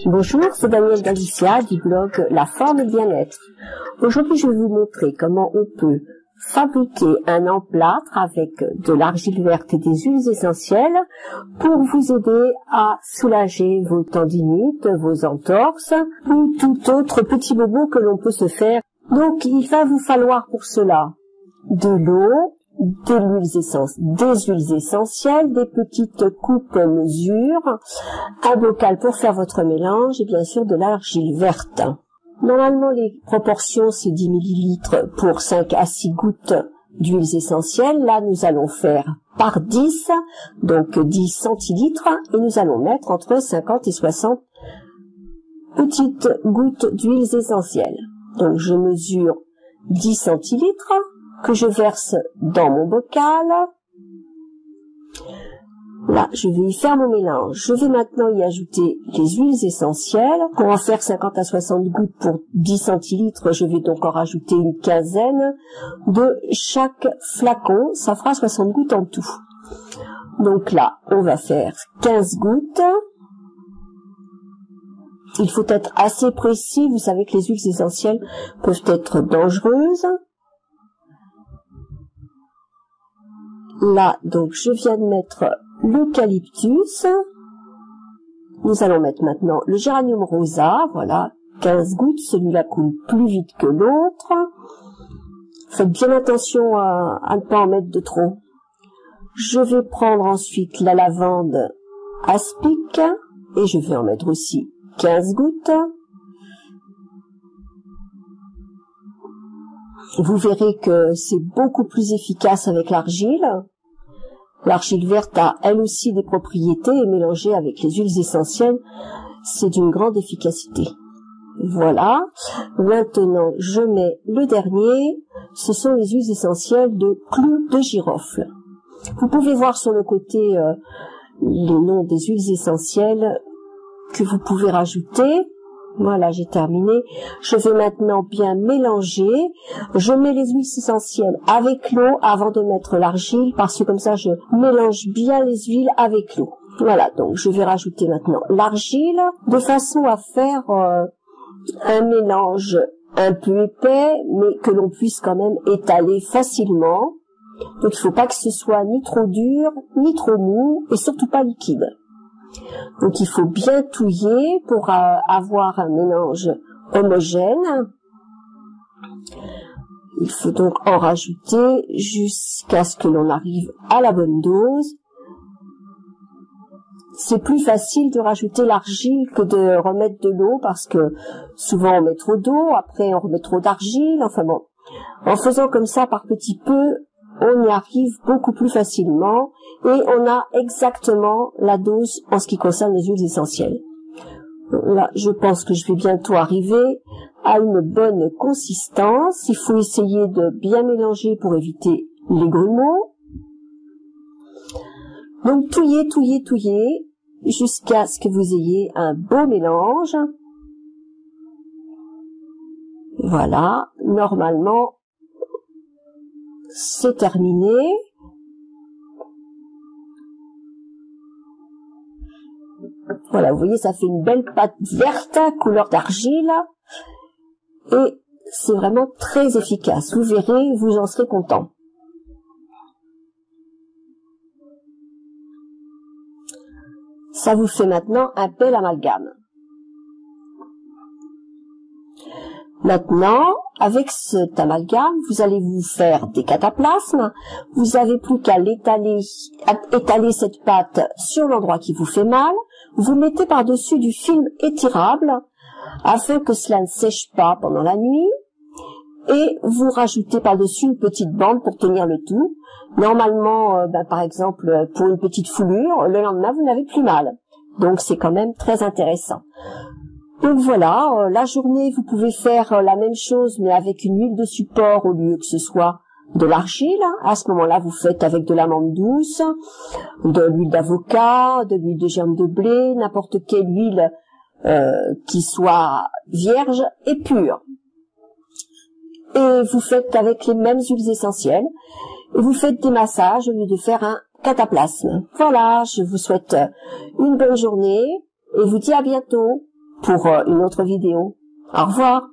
Bonjour, c'est Daniel d'Alicia du blog La Forme et le Bien-être. Aujourd'hui, je vais vous montrer comment on peut fabriquer un emplâtre avec de l'argile verte et des huiles essentielles pour vous aider à soulager vos tendinites, vos entorses ou tout autre petit bobo que l'on peut se faire. Donc, il va vous falloir pour cela de l'eau, des huiles essentielles, des petites coupes mesure, un bocal pour faire votre mélange et bien sûr de l'argile verte. Normalement, les proportions, c'est 10 ml pour 5 à 6 gouttes d'huiles essentielles. Là, nous allons faire par 10, donc 10 centilitres, et nous allons mettre entre 50 et 60 petites gouttes d'huiles essentielles. Donc, je mesure 10 centilitres que je verse dans mon bocal. Là, je vais y faire mon mélange. Je vais maintenant y ajouter les huiles essentielles. Pour en faire 50 à 60 gouttes pour 10 centilitres, je vais donc en rajouter une quinzaine de chaque flacon. Ça fera 60 gouttes en tout. Donc là, on va faire 15 gouttes. Il faut être assez précis. Vous savez que les huiles essentielles peuvent être dangereuses. Là, donc, je viens de mettre l'eucalyptus. Nous allons mettre maintenant le géranium rosa, voilà, 15 gouttes, celui-là coule plus vite que l'autre. Faites bien attention à ne pas en mettre de trop. Je vais prendre ensuite la lavande aspic, et je vais en mettre aussi 15 gouttes. Vous verrez que c'est beaucoup plus efficace avec l'argile. L'argile verte a elle aussi des propriétés et mélangée avec les huiles essentielles, c'est d'une grande efficacité. Voilà. Maintenant, je mets le dernier. Ce sont les huiles essentielles de clous de girofle. Vous pouvez voir sur le côté les noms des huiles essentielles que vous pouvez rajouter. Voilà, j'ai terminé. Je vais maintenant bien mélanger. Je mets les huiles essentielles avec l'eau avant de mettre l'argile parce que comme ça, je mélange bien les huiles avec l'eau. Voilà, donc je vais rajouter maintenant l'argile de façon à faire un mélange un peu épais, mais que l'on puisse quand même étaler facilement. Donc il ne faut pas que ce soit ni trop dur, ni trop mou, et surtout pas liquide. Donc il faut bien touiller pour avoir un mélange homogène. Il faut donc en rajouter jusqu'à ce que l'on arrive à la bonne dose. C'est plus facile de rajouter l'argile que de remettre de l'eau parce que souvent on met trop d'eau, après on remet trop d'argile, enfin bon. En faisant comme ça par petit peu, on y arrive beaucoup plus facilement et on a exactement la dose en ce qui concerne les huiles essentielles. Là, je pense que je vais bientôt arriver à une bonne consistance. Il faut essayer de bien mélanger pour éviter les grumeaux. Donc touillez, touillez, touillez jusqu'à ce que vous ayez un beau mélange. Voilà, normalement, c'est terminé. Voilà, vous voyez, ça fait une belle pâte verte, couleur d'argile. Et c'est vraiment très efficace. Vous verrez, vous en serez content. Ça vous fait maintenant un bel amalgame. Maintenant, avec cet amalgame, vous allez vous faire des cataplasmes. Vous n'avez plus qu'à étaler cette pâte sur l'endroit qui vous fait mal. Vous mettez par-dessus du film étirable afin que cela ne sèche pas pendant la nuit. Et vous rajoutez par-dessus une petite bande pour tenir le tout. Normalement, par exemple, pour une petite foulure, le lendemain, vous n'avez plus mal. Donc, c'est quand même très intéressant. Donc voilà, la journée, vous pouvez faire la même chose, mais avec une huile de support au lieu que ce soit de l'argile. À ce moment-là, vous faites avec de l'amande douce, de l'huile d'avocat, de l'huile de germe de blé, n'importe quelle huile qui soit vierge et pure. Et vous faites avec les mêmes huiles essentielles. et vous faites des massages au lieu de faire un cataplasme. Voilà, je vous souhaite une bonne journée et vous dis à bientôt pour une autre vidéo. Au revoir.